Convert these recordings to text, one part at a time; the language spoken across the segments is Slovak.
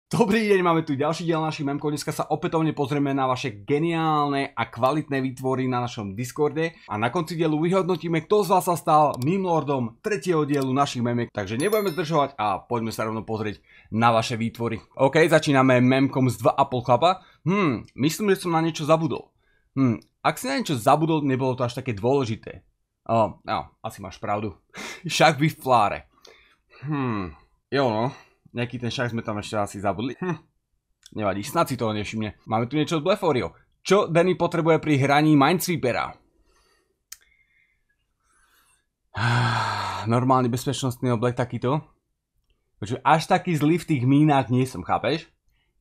Dobrý deň, máme tu ďalší diel našich memkov. Dneska sa opätovne pozrieme na vaše geniálne a kvalitné výtvory na našom Discorde a na konci dielu vyhodnotíme, kto z vás sa stal mimlordom tretieho dielu našich memek. Takže nebudeme zdržovať a poďme sa rovno pozrieť na vaše výtvory. OK, začíname memkom z 2,5 chlapa. Myslím, že som na niečo zabudol. Ak si na niečo zabudol, nebolo to až také dôležité. Asi máš pravdu. Šach by v fláre. Jo no. Nejaký ten šach sme tam ešte asi zabudli. Nevadí, snad si toho nevšimne. Máme tu niečo z Bleforio. Čo Danny potrebuje pri hraní Minesweepera? Normálny bezpečnostný oblek takýto. Počuť, až taký zlý v tých mínách nie som, chápeš?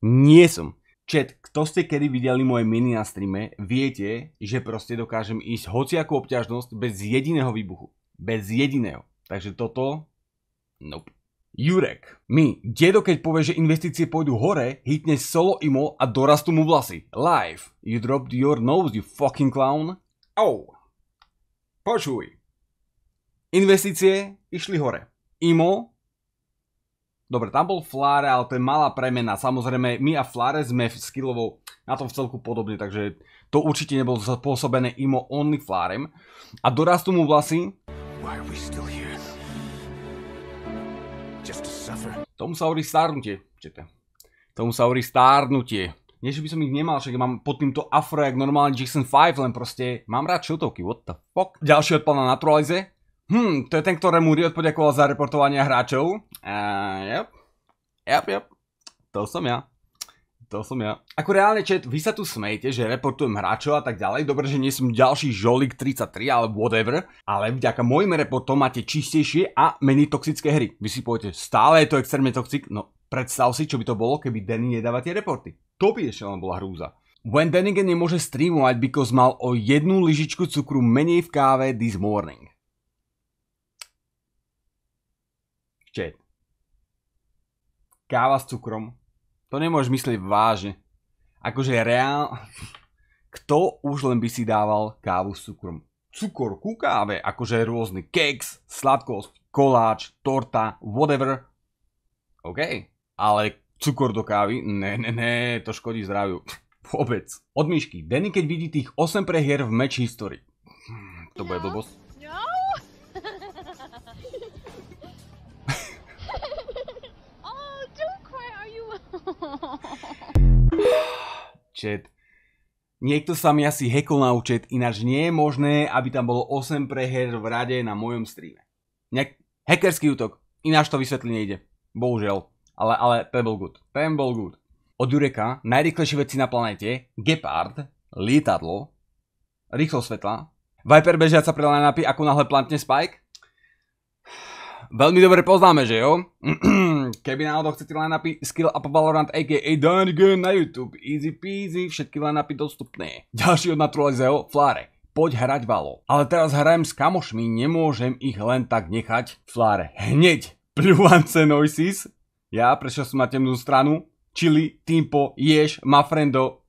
Nie som. Chat, kto ste kedy videli moje miny na streame, viete, že proste dokážem ísť hociakú obťažnosť bez jediného výbuchu. Bez jediného. Takže toto... Nope. Jurek. Dedo keď povie, že investície pôjdu hore, hitne solo imo a dorastú mu vlasy. Live. You dropped your nose, you fucking clown. Počuj. Investície išli hore. Imo. Dobre, tam bol Fláre, ale to je malá premena. Samozrejme, my a Fláre sme skillovo na tom v celku podobne, takže to určite nebolo spôsobené Imo only Flárem. A dorastú mu vlasy. Why are we still here? Tomu sa hovorí stárnutie. Tomu sa hovorí stárnutie. Nie, že by som ich nemal, však mám pod týmto afro jak normálny Jackson 5, len proste mám rád šiltovky, what the fuck. Ďalší odpal na Naturalize. To je ten, ktorému Riot poďakoval za reportovanie hráčov. Yep. To som ja. Ako reálne chat, vy sa tu smejete, že reportujem hráčov a tak ďalej. Dobre, že nie som ďalší žolík 33 ale whatever. Ale vďaka mojim reportom máte čistejšie a menej toxické hry. Vy si poviete, stále je to extrémne toxic. No predstav si, čo by to bolo, keby Danny nedáva tie reporty. To by ešte len bola hrúza. When Dannigan nemôže streamovať, because mal o jednu lyžičku cukru menej v káve this morning. Chat. Káva s cukrom. To nemôžeš myslieť vážne. Akože kto už len by si dával kávu s cukrom? Cukor ku káve, akože rôzny keks, sladkosť, koláč, torta, whatever. OK. Ale cukor do kávy? Ne, to škodí zdraviu. Vôbec. Od Myšky. Danny keď vidí tých 8 prehier v match history. To bude blbosť. Chat. Niekto sa mi asi hackol na účet, ináč nie je možné, aby tam bolo 8 prehier v rade na mojom streame. Hackerský útok, ináč to vysvetliť nejde. Bohužiaľ. Ale ten bol good. Od Jureka, najrýchlejšie veci na planete, Gepard, lietadlo, rýchlosť svetla, Viper bežiaca pre line-upy, ako náhle plantne Spike. Veľmi dobre poznáme, že jo? Keby náhodou chcete line-upy, Skill Up Valorant aka Dannigan na YouTube. Easy peasy, všetky line-upy dostupné. Ďalší od Naturalizeo, Fláre. Poď hrať Valo. Ale teraz hrajem s kamošmi, nemôžem ich len tak nechať. Fláre, hneď. Pľúvance noises. Ja prešiel som na temnú stranu. Chili, Timpo, Ješ, Mafrendo.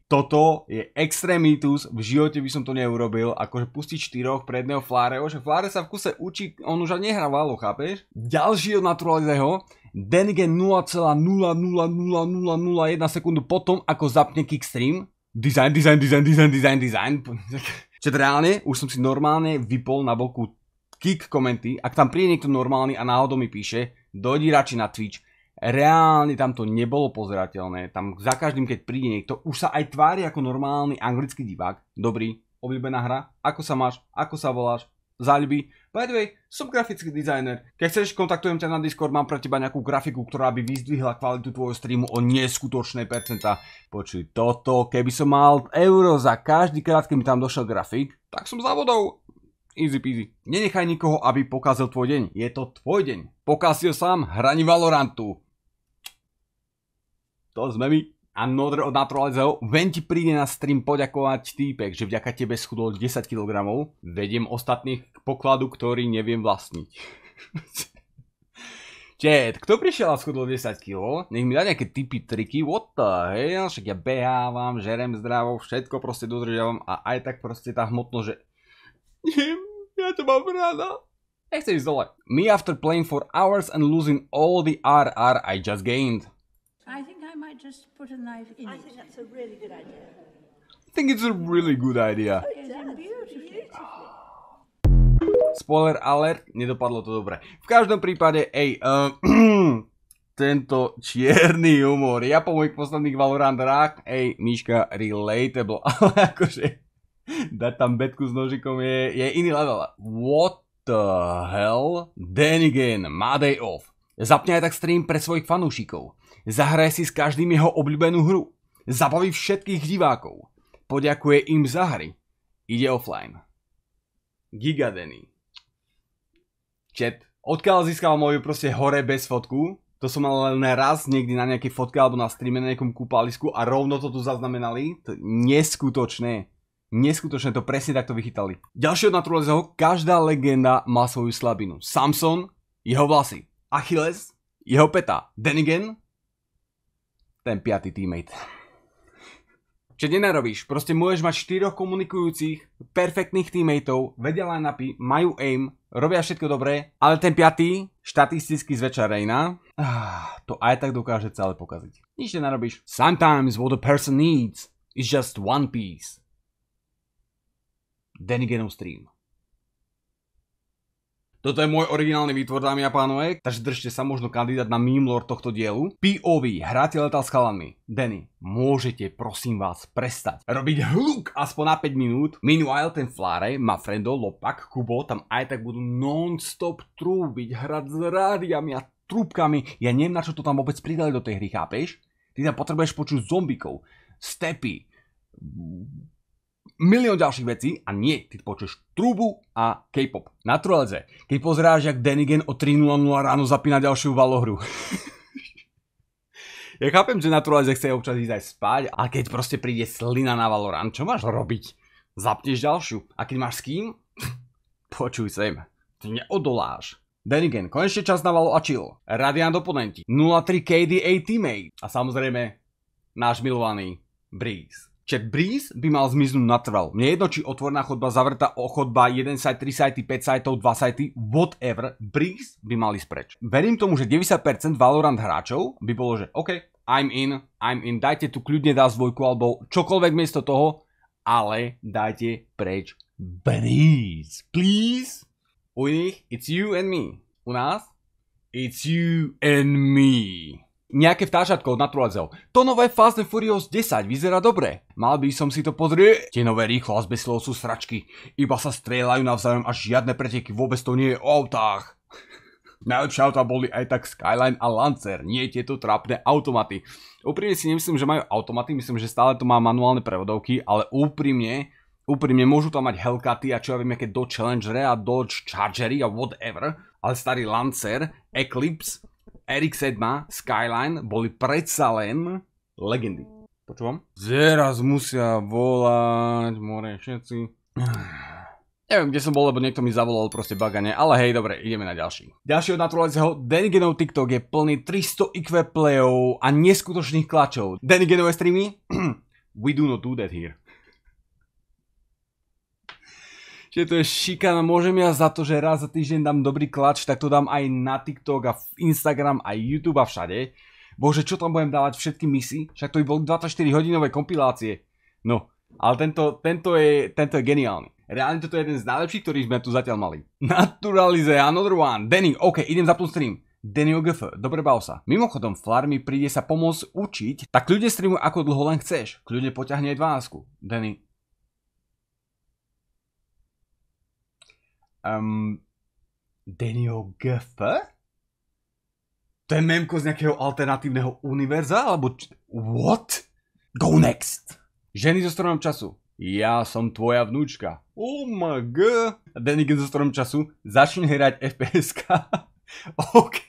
Toto je extrémitus, v živote by som to neurobil, akože pustiť 4 pre jedného Fláreho, že Fláre sa v kuse učí, on už ani nehrá Valo, chápeš? Ďalší od Naturalizeho, Dannigan 0,0000001 sekundu potom, ako zapne kickstream. Design. Čiže reálne, už som si normálne vypol na boku kick komenty, ak tam príde niekto normálny a náhodou mi píše, dojdi radšej na Twitch. Reálne tam to nebolo pozerateľné, tam za každým keď príde niekto, už sa aj tvári ako normálny anglický divák. Dobrý, obľúbená hra, ako sa máš, ako sa voláš, záľuby. By the way, som grafický dizajner, keď chceš, kontaktujem ťa na Discord, mám pre teba nejakú grafiku, ktorá by vyzdvihla kvalitu tvojho streamu o neskutočné percentá. Počuj, toto, keby som mal euro za každý krát, keď mi tam došiel grafik, tak som za vodou. Easy peasy. Nenechaj nikoho, aby pokazil tvoj deň, je to tvoj deň. Pokazil sám hraní Valorantu. To sme my. Another od Naturalizeo. Ven ti príde na stream poďakovať týpek, že vďaka tebe schudol 10 kg. Vediem ostatných k pokladu, ktorý neviem vlastniť. Chat, kto prišiel a schudol 10 kg? Nech mi dá nejaké tipy, triky. What the hell? Však ja behávam, žerem zdravo, všetko proste dodržiavam a aj tak proste tá hmotnosť, že... Ja to mám rada. Me after playing for hours and losing all the RR I just gained. might just put a knife in it. I think that's a really good idea. I think it's a really good idea. Beautifully. Spoiler alert, nedopadlo to dobre. V každom prípade, tento čierny humor, ja po mojich posledných Valorant hrách, Miška, relatable, ale akože dať tam betku s nožikom je iný level. What the hell? Then again, má day off. Zapne aj tak stream pre svojich fanúšikov. Zahraje si s každým jeho obľúbenú hru. Zabaví všetkých divákov. Poďakuje im za hry. Ide offline. Giga Denny. Chat. Odkiaľ získal moju proste hore bez fotku? To som mal len raz niekde na nejakej fotke alebo na streame na nejakom kúpalisku a rovno to tu zaznamenali. To je neskutočné. Neskutočné, to presne takto vychytali. Ďalšie od Naturalizeho, každá legenda má svoju slabinu. Samson, jeho vlasy. Achilles, jeho peta. Then again, ten piatý teammate. Čo nenarobíš, proste môžeš mať 4 komunikujúcich, perfektných teammateov, vedia line-upy, majú aim, robia všetko dobré, ale ten piatý, štatisticky zväčša Reina, to aj tak dokáže celé pokaziť. Nič nenarobíš. Sometimes what a person needs is just one piece. Denigenov stream. Toto je môj originálny výtvor, dámy a pánové, takže držte sa, možno kandidát na meme lord tohto dielu. POV, hráte letal s chalanmi. Denny, môžete prosím vás prestať robiť hluk aspoň na 5 minút. Meanwhile, ten Flare, Mafrendo, Lopak, Kubo tam aj tak budú non-stop trúbiť, hrať s rádiami a trúbkami. Ja neviem, na čo to tam vôbec pridali do tej hry, chápeš? Ty tam potrebuješ počuť zombikov, stepy, milión ďalších vecí a nie, ty počuješ trúbu a K-pop. Naturalize, keď pozráš, jak Denigen o 3.00 ráno zapína ďalšiu valohru. Ja chápem, že Naturalize chce občas ísť aj spať, ale keď proste príde slina na Valorant, čo máš robiť? Zapneš ďalšiu. A keď máš s kým? Počuj sem, ty neodoláš. Denigen, konečne čas na Valo a chill. Radiant oponenti, 0-3 KDA teammate. A samozrejme, náš milovaný Breeze. Chat Breeze by mal zmiznúť natrval. Mne jedno, či otvorná chodba, zavretá chodba, 1 site, 3 sajty, 5 sajtov, 2 sajty, whatever, Breeze by mal ísť preč. Verím tomu, že 90% Valorant hráčov by bolo, že OK, I'm in, dajte tu kľudne dá zvojku alebo čokoľvek miesto toho, ale dajte preč Breeze, please. U nich, it's you and me. U nás, it's you and me. Nejaké vtáčatko od Naturalizeho. To nové Fast and Furious 10 vyzerá dobre. Mal by som si to pozrieť. Tie nové rýchlo a zbesilo sú sračky. Iba sa strieľajú navzájom a žiadne preteky, vôbec to nie je o autách. Najlepšie autá boli aj tak Skyline a Lancer, nie tieto trápne automaty. Úprimne si nemyslím, že majú automaty, myslím, že stále to má manuálne prevodovky, ale úprimne môžu tam mať Hellcaty a čo ja viem, aké Dodge Challengery a Dodge Chargery a whatever, ale starý Lancer, Eclipse, RX-7, Skyline boli predsa len legendy. Počúvam? Teraz musia volať, more všetci. Neviem, kde som bol, lebo niekto mi zavolal proste bagane, ale hej, dobre, ideme na ďalší. Ďalší od Naturalizeho, Denigenov TikTok je plný 300 IQ playov a neskutočných klačov. Denigenové streamy? We do not do that here. Čiže to je šikana, môžem ja za to, že raz za týždeň dám dobrý klač, tak to dám aj na TikTok a Instagram a YouTube a všade. Bože, čo tam budem dávať všetky misy? Však to by boli 24 hodinové kompilácie. No, ale tento je geniálny. Reálne toto je jeden z najlepších, ktorých sme tu zatiaľ mali. Naturalize, another one. Denny, OK, idem zapnúť stream. Denny OGF, dobre bav sa. Mimochodom, Flar mi príde sa pomôcť učiť, tak kľudne streamuj ako dlho len chceš. Kľudne poťahni aj 12. Denny. Dennyho GF? To je memko z nejakého alternatívneho univerza? Alebo what? Go next! Ženy so strojom času. Ja som tvoja vnúčka. Oh my god. Denigen so strojom času. Začni hrať FPS-ka. OK.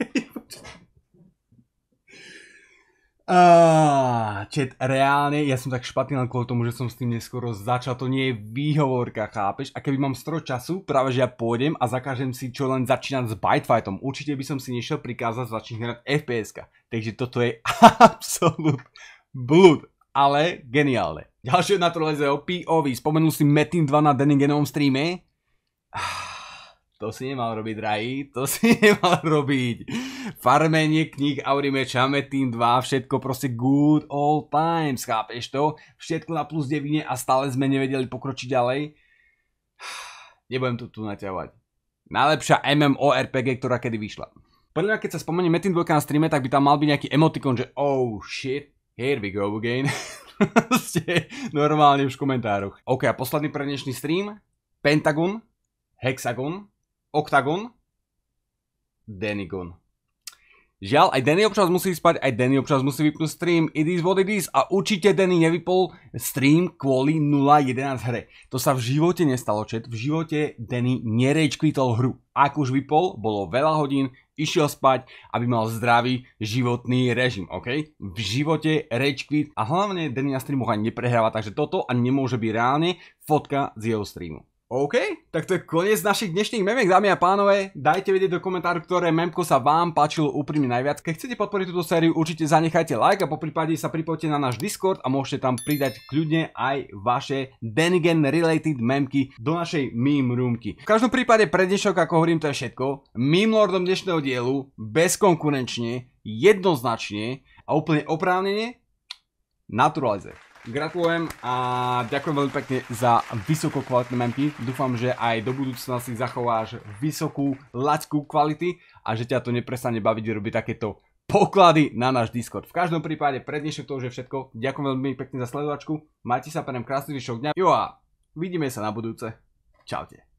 Chat, reálne, ja som tak špatný len kvôli tomu, že som s tým neskoro začal, to nie je výhovorka, chápeš? A keby mám stroj času, práve že ja pôjdem a zakážem si čo len začínať s Bitefightom, určite by som si nešiel prikázať začať hrať FPS-ka. Takže toto je absolút blúd, ale geniálne. Ďalšie Naturalizeho POV, spomenul si Metin 2 na Denigenovom streame? To si nemal robiť, drahý, to si nemal robiť. Farmenie kníh Aurime Chame Team 2, všetko proste good old times, chápeš to? Všetko na plus 9 a stále sme nevedeli pokročiť ďalej. Nebudem to tu naťahovať. Najlepšia MMORPG, ktorá kedy vyšla. Podľa mňa, keď sa spomenie Metin 2 na streame, tak by tam mal byť nejaký emotikon, že oh shit, here we go again. Proste normálne už v komentároch. OK, a posledný pre dnešný stream. Pentagon, Hexagon, Octagon, Denigon. Žiaľ, aj Danny občas musí spať, aj Danny občas musí vypnúť stream. It is what it is. A určite Danny nevypol stream kvôli 0.11 hre. To sa v živote nestalo, chat. V živote Danny nerage quitol hru. Ak už vypol, bolo veľa hodín, išiel spať, aby mal zdravý životný režim, OK? V živote rage quit a hlavne Danny na streamoch ani neprehráva, takže toto ani nemôže byť reálne fotka z jeho streamu. OK, tak to je koniec našich dnešných memek, dámy a pánové. Dajte vedieť do komentáru, ktoré memko sa vám páčilo úprimne najviac. Keď chcete podporiť túto sériu, určite zanechajte like a poprípade sa pripojte na náš Discord a môžete tam pridať kľudne aj vaše Denigen related memky do našej meme roomky. V každom prípade pre dnešok, ako hovorím, to je všetko. Meme lordom dnešného dielu, bezkonkurenčne, jednoznačne a úplne oprávnene Naturalizer. Gratulujem a ďakujem veľmi pekne za vysoko kvalitné memky. Dúfam, že aj do budúcna si zachováš vysokú laťku kvality a že ťa to neprestane baviť robiť takéto poklady na náš Discord. V každom prípade pre dnešok to už je všetko. Ďakujem veľmi pekne za sledovačku. Majte sa, prajem krásny zvyšok dňa. Jo a vidíme sa na budúce. Čaute.